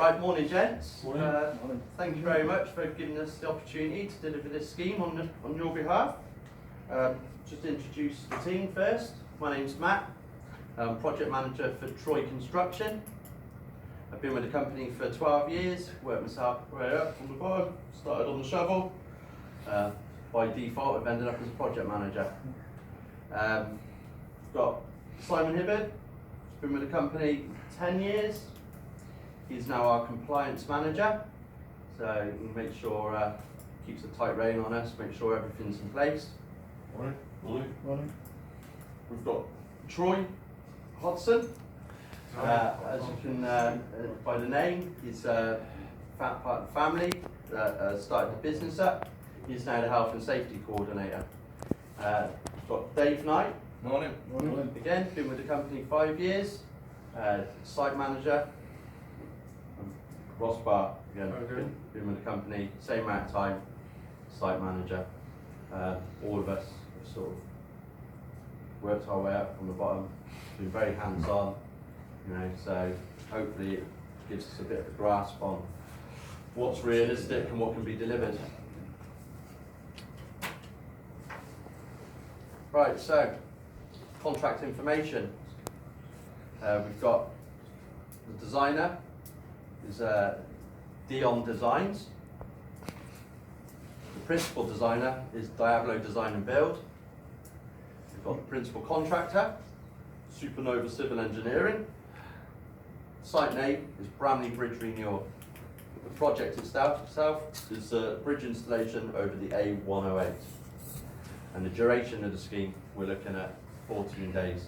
Right, morning gents. Morning. Morning. Thank you very much for giving us the opportunity to deliver this scheme on your behalf. Just to introduce the team first. My name's Matt, I'm Project Manager for Troy Construction. I've been with the company for 12 years, worked myself right up from the bottom, started on the shovel. By default I've ended up as a Project Manager. Got Simon Hibbard, he's been with the company 10 years. He's now our compliance manager, so we make sure keeps a tight rein on us, make sure everything's in place. Morning. Morning. Morning. We've got Troy Hodson. As you can by the name, he's a part of the family that started the business up. He's now the health and safety coordinator. We've got Dave Knight. Morning. Morning. Again, been with the company 5 years. Site manager. Ross Barr, again, been with the company, same amount of time, site manager. All of us have sort of worked our way up from the bottom, been very hands-on, so hopefully it gives us a bit of a grasp on what's realistic and what can be delivered. Right, so contract information. We've got the designer is Dion Designs. The principal designer is Diablo Design and Build. We've got the principal contractor, Supernova Civil Engineering. Site name is Bramley Bridge Renewal. The project itself is a bridge installation over the A108. And the duration of the scheme, we're looking at 14 days.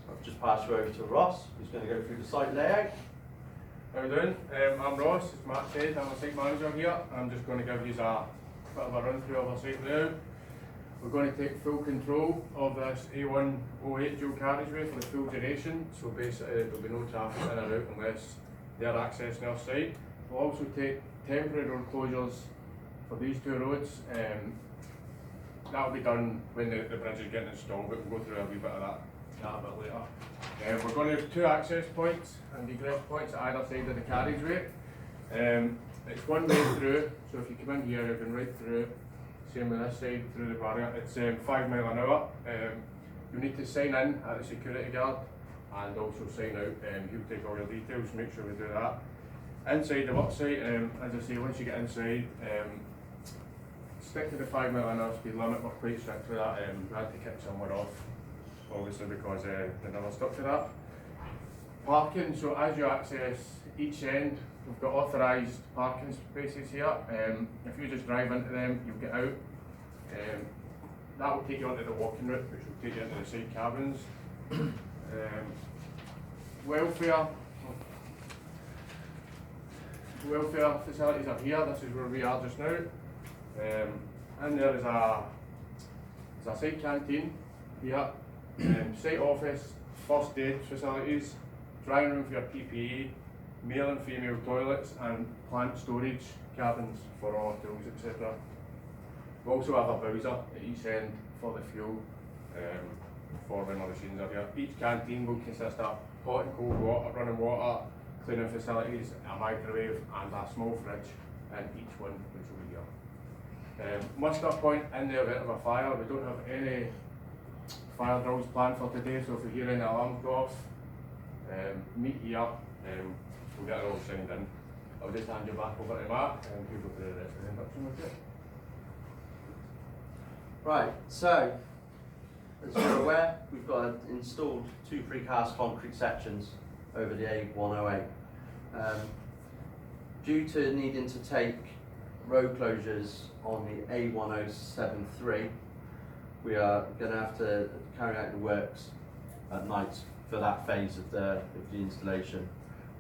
I'll just pass you over to Ross, who's going to go through the site layout. How you doing? I'm Ross, as Matt said, I'm a site manager here. I'm just going to give you a bit of a run through of our site layout. We're going to take full control of this A108 dual carriageway for the full duration, so basically there'll be no traffic in and out unless they're accessing our site. We'll also take temporary road closures for these two roads. That'll be done when the bridge is getting installed, but we'll go through a wee bit of that a bit later. We're going to have two access points and egress points at either side of the carriageway. It's one way through, so if you come in here, you can right through. Same on this side through the barrier. It's 5 miles an hour. You need to sign in at the security guard and also sign out. He'll take all your details, make sure we do that. Inside the work site, as I say, once you get inside, stick to the 5 mile an hour speed limit. We're quite strict with that. We had to kick somewhere off, obviously, because they never stuck to that. Parking, so as you access each end, we've got authorised parking spaces here. If you just drive into them, you'll get out. That will take you onto the walking route, which will take you into the side cabins. Welfare facilities are here. This is where we are just now. And there is a site canteen here, site office, first aid facilities, drying room for your PPE, male and female toilets, and plant storage cabins for all tools, etc. We also have a bowser at each end for the fuel for when our machines are here. Each canteen will consist of hot and cold water, running water, cleaning facilities, a microwave, and a small fridge in each one, which will be here. Muster point in the event of a fire. We don't have any fire drills planned for today, so if you hear any alarms go off, meet here. We'll get it all signed in. I'll just hand you back over to Mark and he'll go through the rest of the induction with you. Right, so as you're aware, we've got installed 2 precast concrete sections over the A108. Due to needing to take road closures on the A1073, we are going to have to carry out the works at night for that phase of the installation.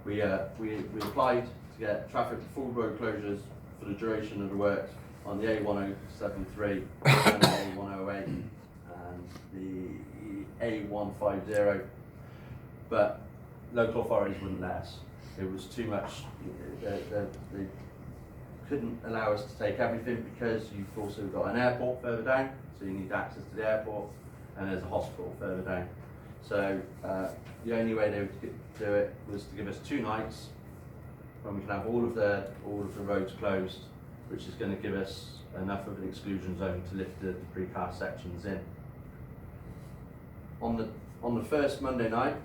We applied to get traffic full road closures for the duration of the works on the A1073 and the A108 and the A150, but local authorities wouldn't let us. It was too much. They couldn't allow us to take everything because you've also got an airport further down, so you need access to the airport, and there's a hospital further down. So the only way they would do it was to give us 2 nights when we can have all of the roads closed, which is going to give us enough of an exclusion zone to lift the precast sections in. On the first Monday night,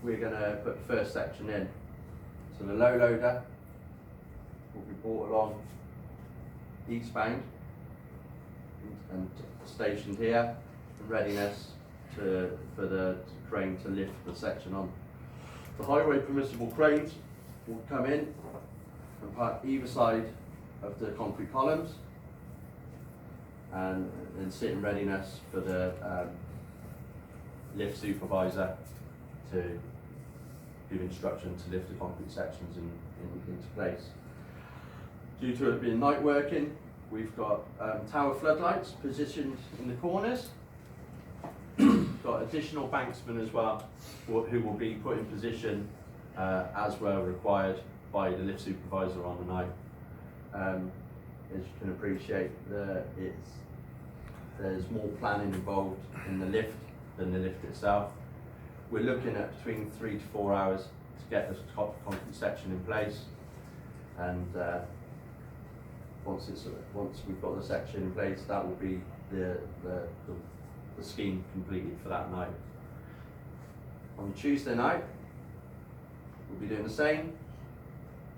we're going to put the first section in. So the low loader will be brought along eastbound and stationed here in readiness for the crane to lift the section on. The highway permissible cranes will come in and park either side of the concrete columns and sit in readiness for the lift supervisor to give instruction to lift the concrete sections into place. Due to it being night working, we've got tower floodlights positioned in the corners. Got additional banksmen as well, who will be put in position as well required by the lift supervisor on the night. As you can appreciate, there's more planning involved in the lift than the lift itself. We're looking at between 3 to 4 hours to get this concrete section in place, and once we've got the section in place, that will be the scheme completed for that night. On Tuesday night, we'll be doing the same,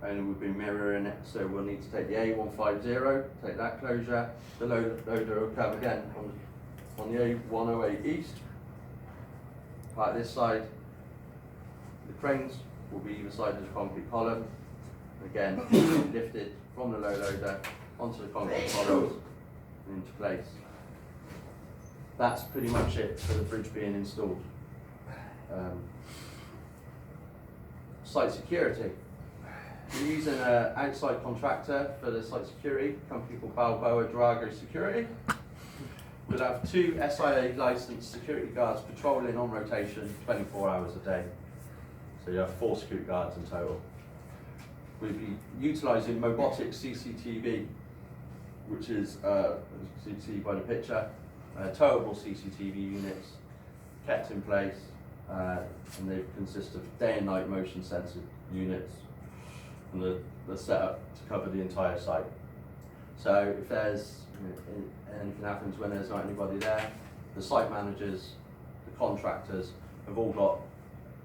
and we'll be mirroring it. So we'll need to take the A150, take that closure. The loader will come again on the A108 East. Like this side, the cranes will be either side of the concrete column. Again, lifted from the low loader onto the concrete columns and into place. That's pretty much it for the bridge being installed. Site security. We're using an outside contractor for the site security, a company called Balboa Drago Security. We'll have 2 SIA licensed security guards patrolling on rotation 24 hours a day. So you have 4 security guards in total. We'll be utilising robotic CCTV, which is, as you can see by the picture, towable CCTV units kept in place, and they consist of day and night motion sensor units, and they're set up to cover the entire site. So if there's anything happens when there's not anybody there, the site managers, the contractors have all got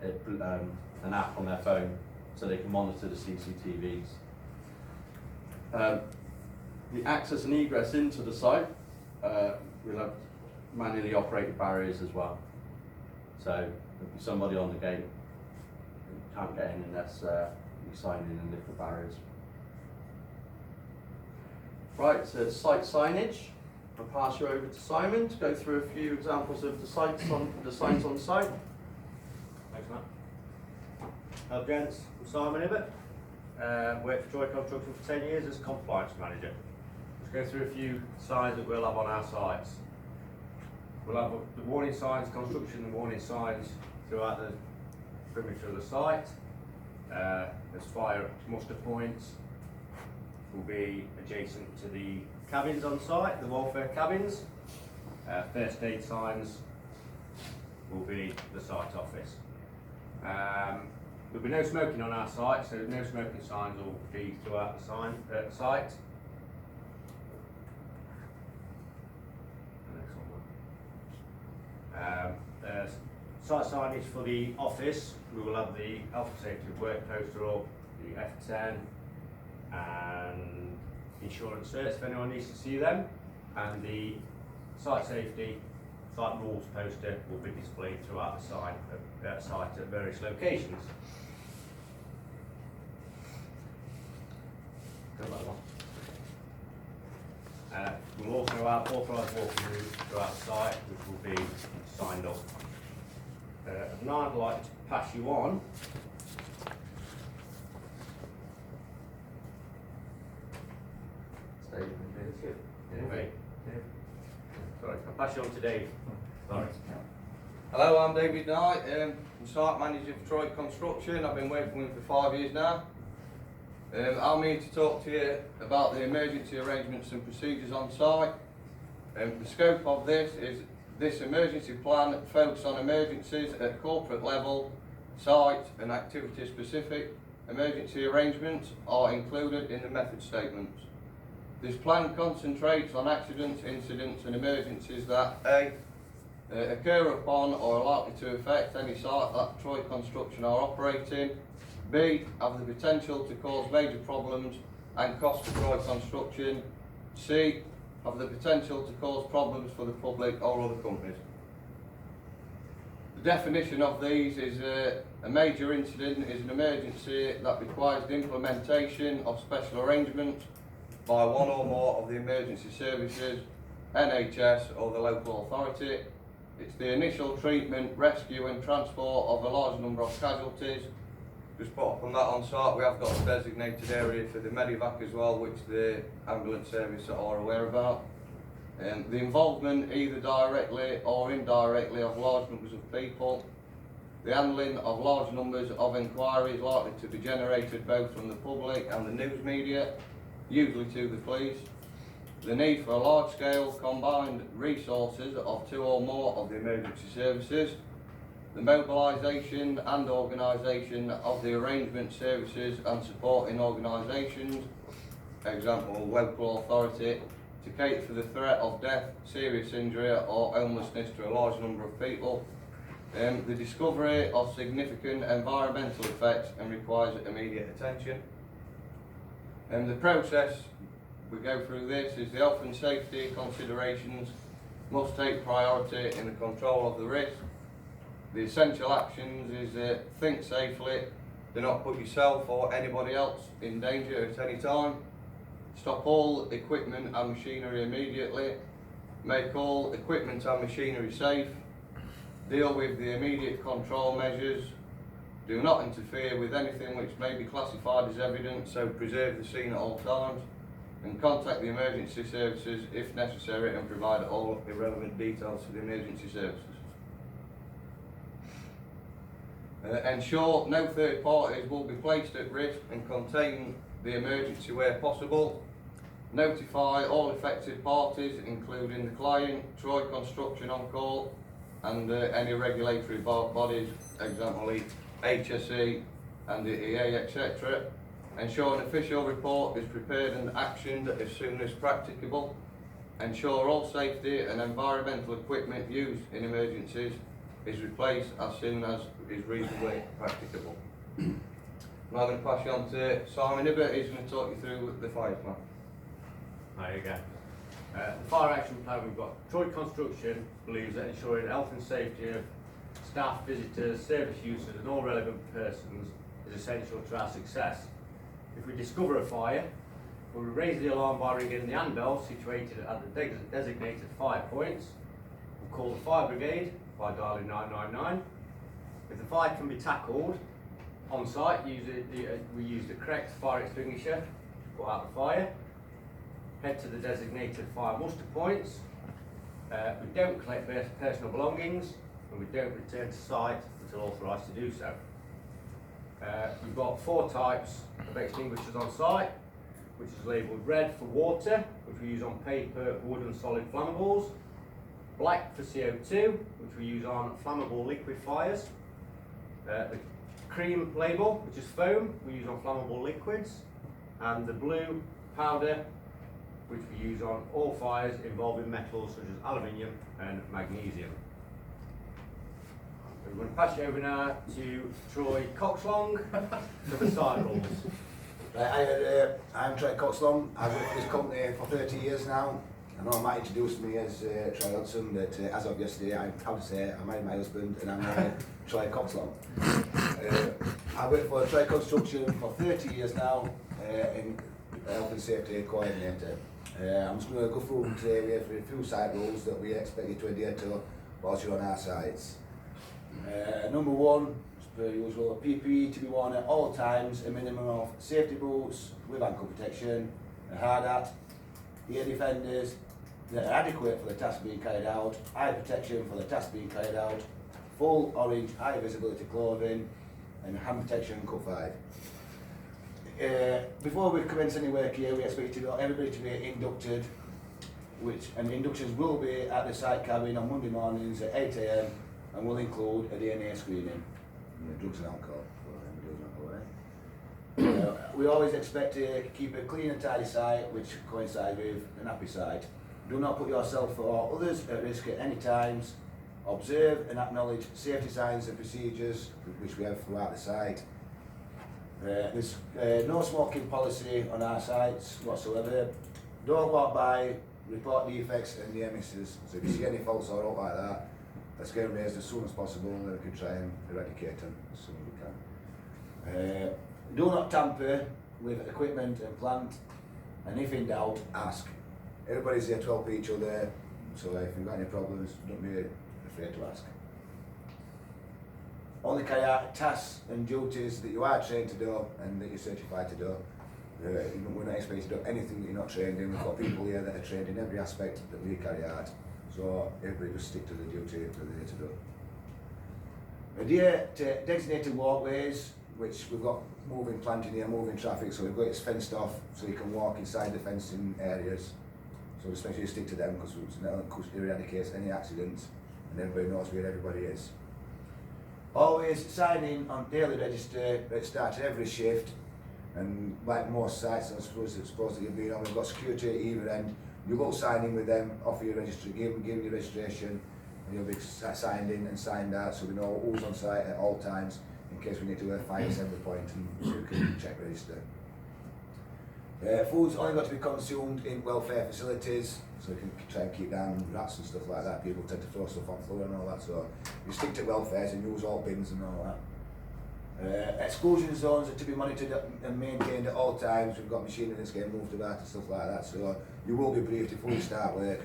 an app on their phone so they can monitor the CCTVs. The access and egress into the site, we'll have manually operated barriers as well. So there'll be somebody on the gate. You can't get in unless you sign in and lift the barriers. Right, so site signage. I'll pass you over to Simon to go through a few examples of the signs on site. Thanks, Matt. Hello, gents. I'm Simon Ibbott. Worked for Troy Construction for 10 years as compliance manager. Let's go through a few signs that we'll have on our sites. We'll have the warning signs, construction and warning signs throughout the perimeter of the site. There's fire muster points. Will be adjacent to the cabins on site, the welfare cabins. First aid signs will be the site office. There'll be no smoking on our site, so no smoking signs will be throughout the site. Site signage for the office, we will have the health and safety of work poster up, the F10 and insurance certs if anyone needs to see them, and the site safety, site rules poster will be displayed throughout the site at various locations. Go back one. We'll also have authorised walking routes throughout the site, which will be signed up. Now I'd like to pass you on Sorry, I'll pass you on to Dave. Sorry. Hello, I'm David Knight. I'm site manager for Troy Construction. I've been working with them for 5 years now. I'm here to talk to you about the emergency arrangements and procedures on site. The scope of this is This emergency plan focuses on emergencies at corporate level, site and activity specific. Emergency arrangements are included in the method statements. This plan concentrates on accidents, incidents and emergencies that A. Occur upon or are likely to affect any site that Troy Construction are operating. B. Have the potential to cause major problems and cost for Troy Construction. C. Have the potential to cause problems for the public or other companies. The definition of these is a major incident is an emergency that requires the implementation of special arrangements by one or more of the emergency services, NHS or the local authority. It's the initial treatment, rescue and transport of a large number of casualties. Just put up on that on site, we have got a designated area for the medevac as well, which the ambulance service are aware about. The involvement either directly or indirectly of large numbers of people. The handling of large numbers of inquiries likely to be generated both from the public and the news media, usually to the police. The need for a large-scale combined resources of 2 or more of the emergency services. The mobilisation and organisation of the arrangement services and supporting organisations, example local authority, to cater for the threat of death, serious injury or homelessness to a large number of people. The discovery of significant environmental effects and requires immediate attention. The process we go through this is the health and safety considerations must take priority in the control of the risk. The essential actions is think safely, do not put yourself or anybody else in danger at any time. Stop all equipment and machinery immediately. Make all equipment and machinery safe. Deal with the immediate control measures. Do not interfere with anything which may be classified as evidence, so preserve the scene at all times. And contact the emergency services if necessary and provide all irrelevant details to the emergency services. Ensure no third parties will be placed at risk and contain the emergency where possible. Notify all affected parties, including the client, Troy Construction on call, and any regulatory bodies, example HSE and the EA, etc. Ensure an official report is prepared and actioned as soon as practicable. Ensure all safety and environmental equipment used in emergencies is replaced as soon as is reasonably practicable. I'm now going to pass you on to Simon Ibbott. He's going to talk you through the fire plan. There you go. The fire action plan we've got. Troy Construction believes that ensuring the health and safety of staff, visitors, service users and all relevant persons is essential to our success. If we discover a fire, we'll raise the alarm by ringing the handbell situated at the designated fire points. We'll call the fire brigade by dialing 999. If the fire can be tackled on site, we use the correct fire extinguisher to put out the fire. Head to the designated fire muster points. We don't collect personal belongings and we don't return to site until authorised to do so. We've got 4 types of extinguishers on site, which is labelled red for water, which we use on paper, wood and solid flammables. Black for CO2, which we use on flammable liquid fires. The cream label, which is foam, we use on flammable liquids. And the blue powder, which we use on all fires involving metals such as aluminium and magnesium. We're going to pass you over now to Troy Coxlong for the side rules. Right, I'm Troy Coxlong. I've worked for this company for 30 years now. I know I might introduce me as Troy Hudson, but as of yesterday, I'm proud to say I married my husband and I'm Troy Coxlong. I worked for Troy Construction for 30 years now in health and safety coordinator. I'm just going to go through today. We have a few site rules that we expect you to adhere to whilst you're on our sites. Number 1, as per usual, PPE to be worn at all times, a minimum of safety boots with ankle protection, a hard hat, ear defenders that are adequate for the task being carried out, eye protection for the task being carried out, full orange high visibility clothing, and hand protection cut 5. Before we commence any work here, we expect everybody to be inducted and inductions will be at the site cabin on Monday mornings at 8 AM and will include a DNA screening. Drugs and alcohol. We always expect to keep a clean and tidy site, which coincides with an happy site. Do not put yourself or others at risk at any times. Observe and acknowledge safety signs and procedures which we have throughout the site. There's no smoking policy on our sites whatsoever. Don't walk by, report defects and near misses. So if you see any faults or out like that, let's get them raised as soon as possible and then we can try and eradicate them as soon as we can. Do not tamper with equipment and plant, and if in doubt, ask. Everybody's here to help each other, so if you've got any problems, don't be afraid to ask. Only carry out tasks and duties that you are trained to do and that you're certified to do. We're not expected to do anything that you're not trained in. We've got people here that are trained in every aspect that we carry out, so everybody just stick to the duty that they're here to do. Adhere to designated walkways, which we've got moving planting here, moving traffic, so we've got it fenced off so you can walk inside the fencing areas. So just make sure you stick to them because it eradicates any accidents and everybody knows where everybody is. Always sign in on daily register at the start of every shift, and like most sites, I suppose that you've been on, we've got security at either end. You will sign in with them, offer your register, give them your registration, and you'll be signed in and signed out so we know who's on site at all times, in case we need to fire assembly point and so we can check register. Food's only got to be consumed in welfare facilities, so we can try and keep down rats and stuff like that. People tend to throw stuff on the floor and all that, so you stick to welfares and use all bins and all that. Exclusion zones are to be monitored and maintained at all times. We've got machinery that's getting moved about and stuff like that, so you will be briefed before you start work,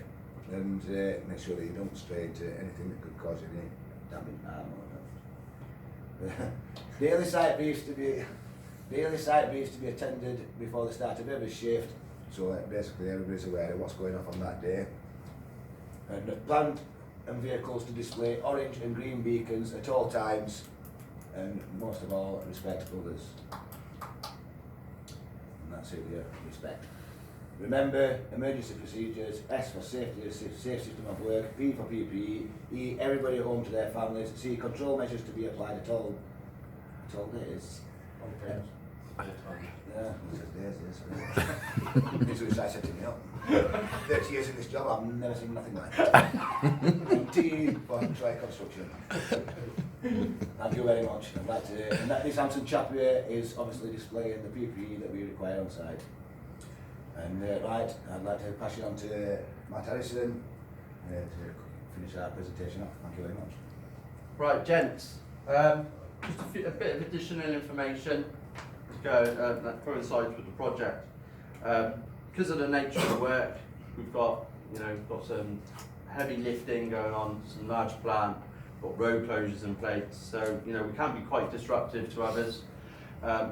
and make sure that you don't stray into anything that could cause any damage, harm or daily site briefs to be attended before the start of every shift, so basically everybody's aware of what's going on that day. And the plant and vehicles to display orange and green beacons at all times, and most of all, respect others. And that's it, yeah, respect. Remember, emergency procedures, S for safety, safe system of work, P for PPE, E, everybody at home to their families, C, control measures to be applied at all days. Yeah, it says days, yes. This is what I said to me up. 30 years in this job, I've never seen nothing like that. And T for Troy Construction. Thank you very much. I'd like to, and this Hampton chap here is obviously displaying the PPE that we require on site. And right, I'd like to pass you on to Matt Harrison to finish our presentation off. Thank you very much. Right, gents, just a bit of additional information that coincides with the project. Because of the nature of the work, we've got some heavy lifting going on, some large plant, got road closures in place, so we can be quite disruptive to others.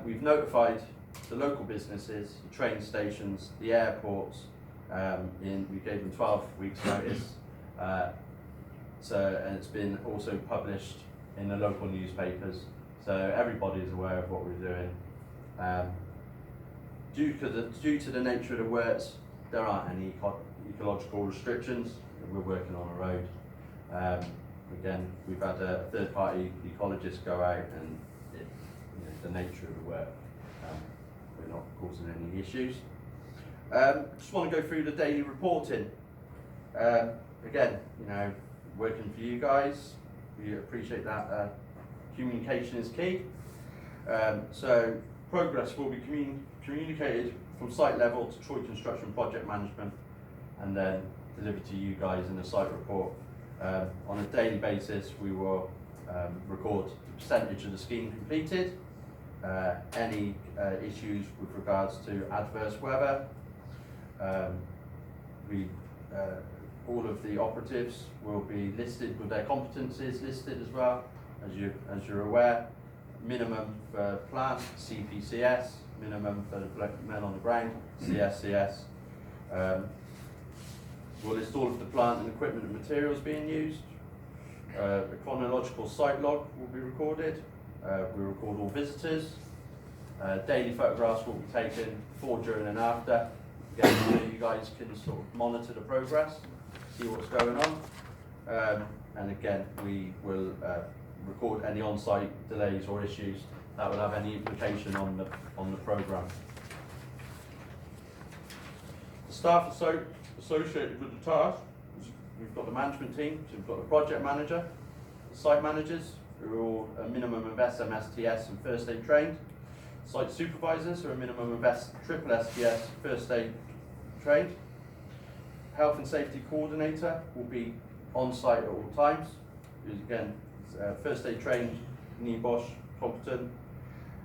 We've notified the local businesses, the train stations, the airports. We gave them 12 weeks notice. And it's been also published in the local newspapers, so everybody is aware of what we're doing. Due to the nature of the works, there aren't any ecological restrictions. We're working on a road. Again, we've had a third-party ecologist go out, and the nature of the work, we're not causing any issues. Just want to go through the daily reporting. Again, working for you guys, we appreciate that. Communication is key. So progress will be communicated from site level to Troy Construction Project Management, and then delivered to you guys in a site report. On a daily basis, we will record the percentage of the scheme completed, any issues with regards to adverse weather. All of the operatives will be listed with their competencies listed as well, as you're aware. Minimum for plant, CPCS, minimum for the men on the ground, CSCS. We'll list all of the plant and equipment and materials being used. The chronological site log will be recorded. We record all visitors. Daily photographs will be taken before, during and after. again, so you guys can sort of monitor the progress, see what's going on. And again, we will record any on-site delays or issues that would have any implication on the programme. The staff associated with the task, we've got the management team, so we've got the project manager, the site managers, who are all a minimum of SMSTS and first aid trained, site supervisors, who are a minimum of triple STS first aid trained, health and safety coordinator will be on site at all times, who's again first aid trained, NEBOSH competent.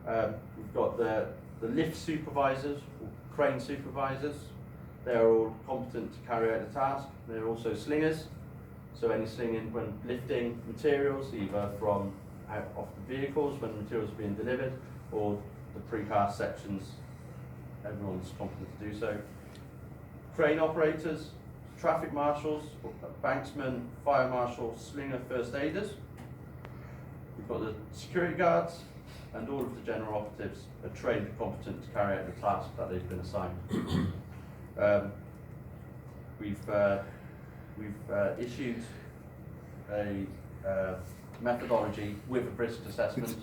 We've got the lift supervisors, or crane supervisors. They are all competent to carry out the task. They're also slingers, so any slinging when lifting materials, either from out off the vehicles when the materials are being delivered, or the precast sections, everyone's competent to do so. Crane operators, traffic marshals, banksmen, fire marshals, slinger, first aiders. We've got the security guards, and all of the general operatives are trained and competent to carry out the task that they've been assigned. We've issued a methodology with a risk assessment.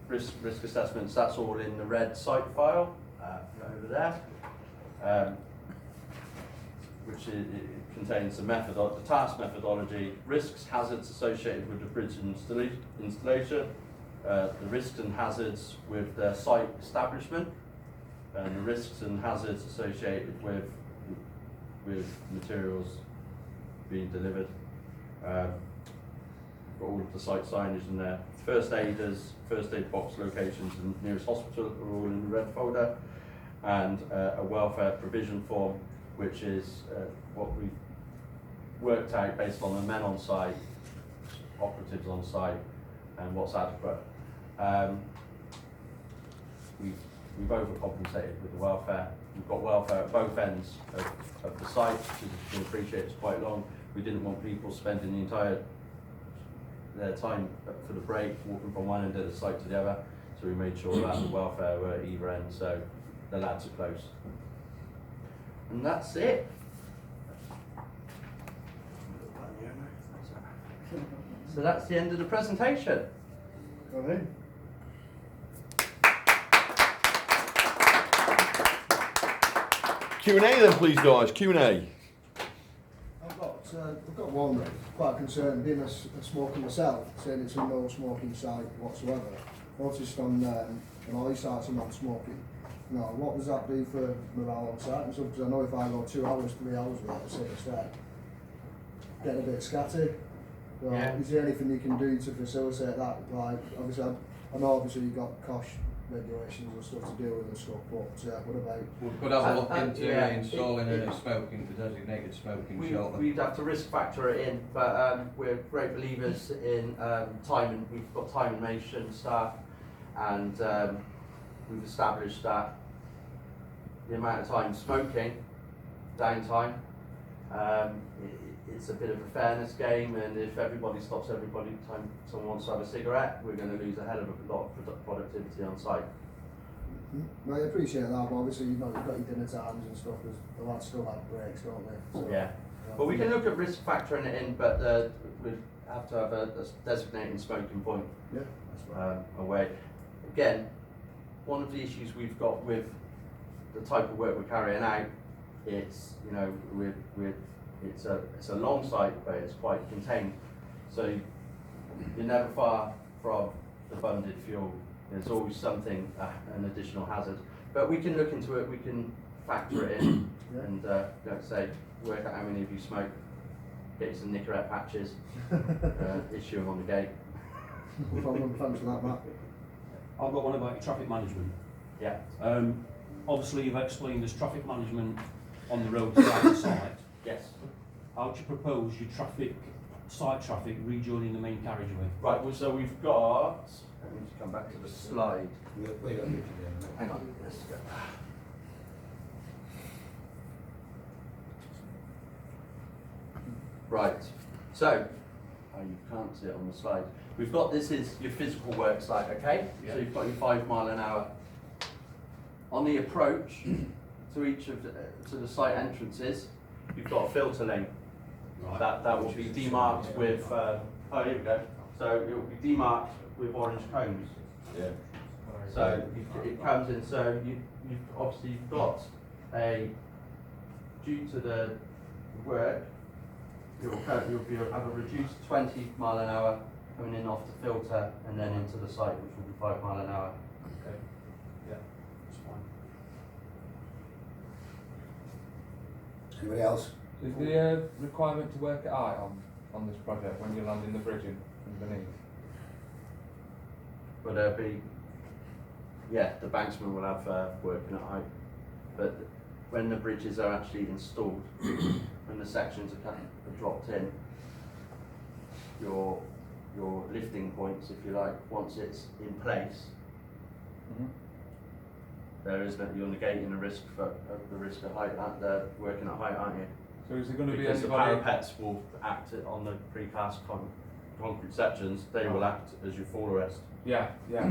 Risk assessments, that's all in the red site file over there, which it contains the task methodology, risks, hazards associated with the bridge installation, the risks and hazards with the site establishment, and the risks and hazards associated with materials being delivered. Got all of the site signage in there. First aiders, first aid box locations and nearest hospital are all in the red folder, and a welfare provision form, which is what we've worked out based on the men on site, operatives on site, and what's adequate. We've overcompensated with the welfare. We've got welfare at both ends of the site, which you can appreciate is quite long. We didn't want people spending the entire their time for the break walking from one end of the site to the other, so we made sure that the welfare were at either end, so the lads are close. And that's it. So that's the end of the presentation. Go ahead. Q&A then, please, guys. Q&A. I've got one quite concerned, being a smoker myself, saying it's a no smoking site whatsoever. Noticed on all these sites are non-smoking. You know, what does that do for morale on site and stuff? Because I know if I go 2 hours, 3 hours without a cigarette step, getting a bit scatty. So Yeah. Is there anything you can do to facilitate that? Like, obviously, I know obviously you've got COSH regulations and stuff to deal with and stuff, but what about? We could have a look into yeah, installing a designated smoking shelter. We'd have to risk factor it in, but we're great believers in timing. We've got timing staff, and we've established that the amount of time smoking, downtime, it's a bit of a fairness game, and if everybody stops everybody time someone wants to have a cigarette, we're going to lose a hell of a lot of productivity on site. No, I appreciate that, but obviously you've got your dinner times and stuff, because the lads still have breaks, don't they? So, Yeah. Well, we can look at risk factoring it in, but we'd have to have a designated smoking point Yeah, that's right. away. Again, one of the issues we've got with the type of work we're carrying out, it's, you know, it's a long site, but it's quite contained. So you're never far from the bunded fuel. There's always something, an additional hazard. But we can look into it, we can factor it in, Yeah. and like I say, work out how many of you smoke, get you some Nicorette patches, issue them on the gate. No problem, thanks for that, Matt. I've got one about your traffic management. Yeah. Obviously you've explained there's traffic management on the road side to site. Yes. How do you propose your site traffic rejoining the main carriageway? Right, well, so we've got, let me just come back to the slide. Hang on, let's go. Right, so, you can't see it on the slide. We've got, this is your physical work site, okay? Yeah. So you've got your 5 mile an hour. On the approach, to each of to the site entrances, you've got a filter lane. That will be demarked with. Oh, here we go. So it will be demarked with orange cones. Yeah. So it comes in. So you've obviously got a, due to the work, you'll have a reduced 20 mile an hour coming in off the filter and then into the site, which will be 5 mile an hour. Okay. Yeah, that's fine. Anybody else? Is the requirement to work at height on this project when you're landing the bridge underneath? But there'll be, yeah, the banksman will have working at height. But when the bridges are actually installed, when the sections are dropped in, your lifting points, if you like, once it's in place, there is that you're negating the risk of height working at height, aren't you? So is there going to be Because the anybody? parapets will act on the precast concrete sections. They will act as your fall arrest. Yeah, yeah.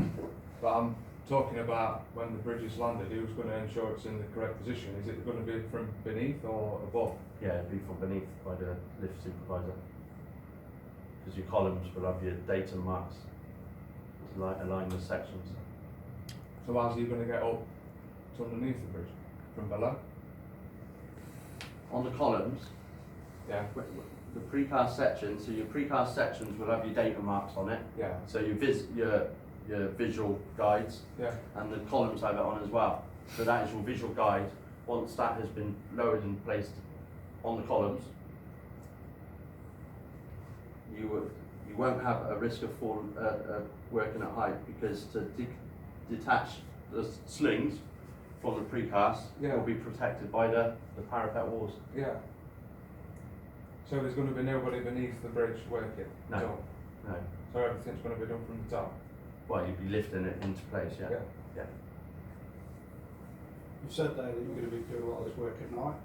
But I'm talking about when the bridge is landed, who's going to ensure it's in the correct position? Is it going to be from beneath or above? Yeah, it'd be from beneath by the lift supervisor. Because your columns will have your datum marks to align the sections. So how's he going to get up to underneath the bridge? From below? On the columns, Yeah, the precast sections, so your precast sections will have your datum marks on it. yeah, So your visual guides, yeah. and the columns have it on as well. So that is your visual guide. Once that has been lowered and placed on the columns, you won't have a risk of working at height, because to detach the slings from the precast Yeah. will be protected by the parapet walls. Yeah. So there's going to be nobody beneath the bridge working? No. at all? No. So everything's going to be done from the top? Well, you'd be lifting it into place, yeah. Yeah. You said there that you're going to be doing a lot of this work at night.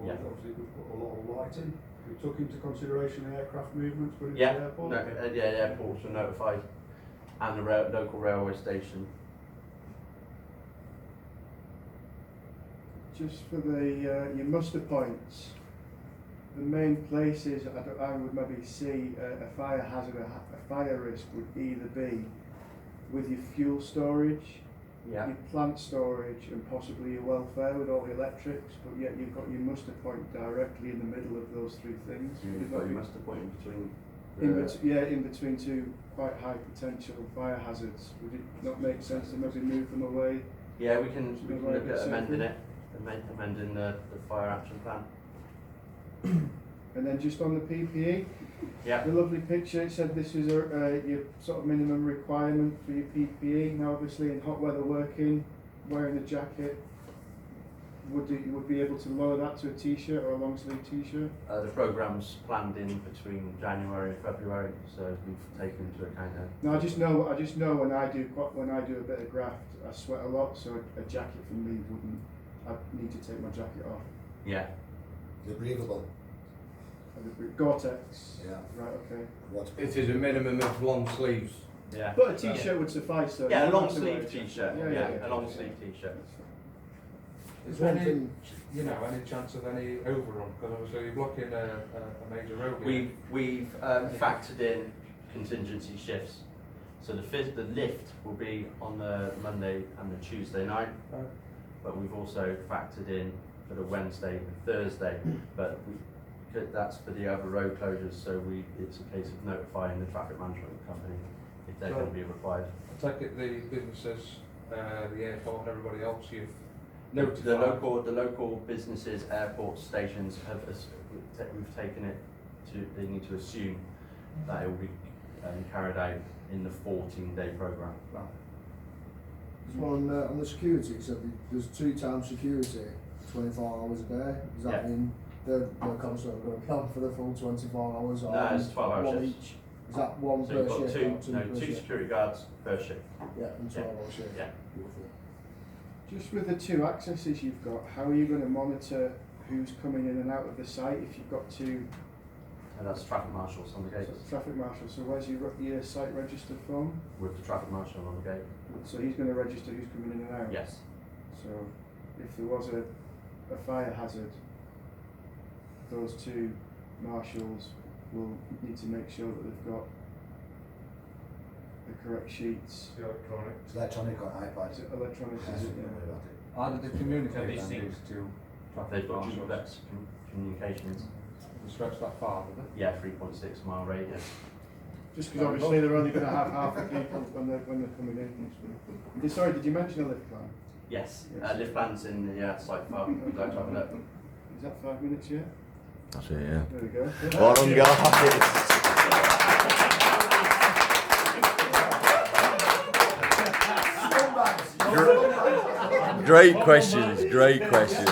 Yeah. Obviously, we've got a lot of lighting. We took into consideration the aircraft movements going into Yeah, the airport. no, yeah, airports were notified, and the local railway station. Just for the your muster points, the main places I would maybe see a fire hazard, a fire risk would either be with your fuel storage, Yeah. your plant storage, and possibly your welfare with all the electrics, but yet you've got your muster point directly in the middle of those three things. Would You've it got not your be- muster point in between. in between two quite high potential fire hazards. Would it not make sense to maybe move them away? Yeah, we can Something look like at that, amending safer. it, amending the fire action plan. And then just on the PPE, Yeah. the lovely picture, it said this is your sort of minimum requirement for your PPE. Now obviously in hot weather working, wearing a jacket, would you would be able to lower that to a t-shirt or a long sleeve t-shirt? The programme's planned in between January and February, so we've taken into account that. No, I just know when I do a bit of graft, I sweat a lot, so a jacket for me wouldn't. I'd need to take my jacket off. Yeah. They're breathable. Gore-Tex. Yeah. Right. Okay. What's It is a minimum of long sleeves. Yeah. But a t-shirt would suffice. Though. Yeah, You a don't long have to wear sleeve a jacket. t-shirt. Yeah, a long sleeve t-shirt. Is there One any, thing- any chance of any overrun? Because obviously you're blocking a major road here. We've factored in contingency shifts. So the lift will be on the Monday and the Tuesday night, Right. but we've also factored in for the Wednesday and Thursday. But that's for the other road closures, so it's a case of notifying the traffic management company if they're So- going to be required. I take it the businesses, the airport and everybody else, you've The notified? local businesses, airports, stations we've taken it to. They need to assume that it will be carried out in the 14-day programme. Right. There's one on the security. So there's 2 times security, 24 hours a day. Does that Yeah. mean they're constantly going to be on for the full 24 hours? Or No, it's 12-hour one shifts. each? Is that one So per you've got shift? or per two shift? security guards per shift. Yeah, and 12-hour shift. Yeah. Beautiful. Just with the 2 accesses you've got, how are you going to monitor who's coming in and out of the site if you've got 2 And that's traffic marshals on the gate. traffic marshals? So where's your site registered from? With the traffic marshal on the gate. So he's going to register who's coming in and out? Yes. So if there was a fire hazard, those two marshals will need to make sure that they've got the correct sheets. The electronic. It's electronic on iPad. Is it electronic? Yes, Is it? don't worry about it. How did they communicate Have they then, seen- these two traffic They've got marshals? duplex communications. They stretch that far, did they? Yeah, 3.6 mile radius. Just because obviously they're only going to have half the people when they're coming in. Sorry, did you mention a lift plan? Yes, Yes. lift plans in the site file. Would you like to have a look? Is that 5 minutes yet? That's it, yeah. There we go. Well done, guys. Great questions, great questions.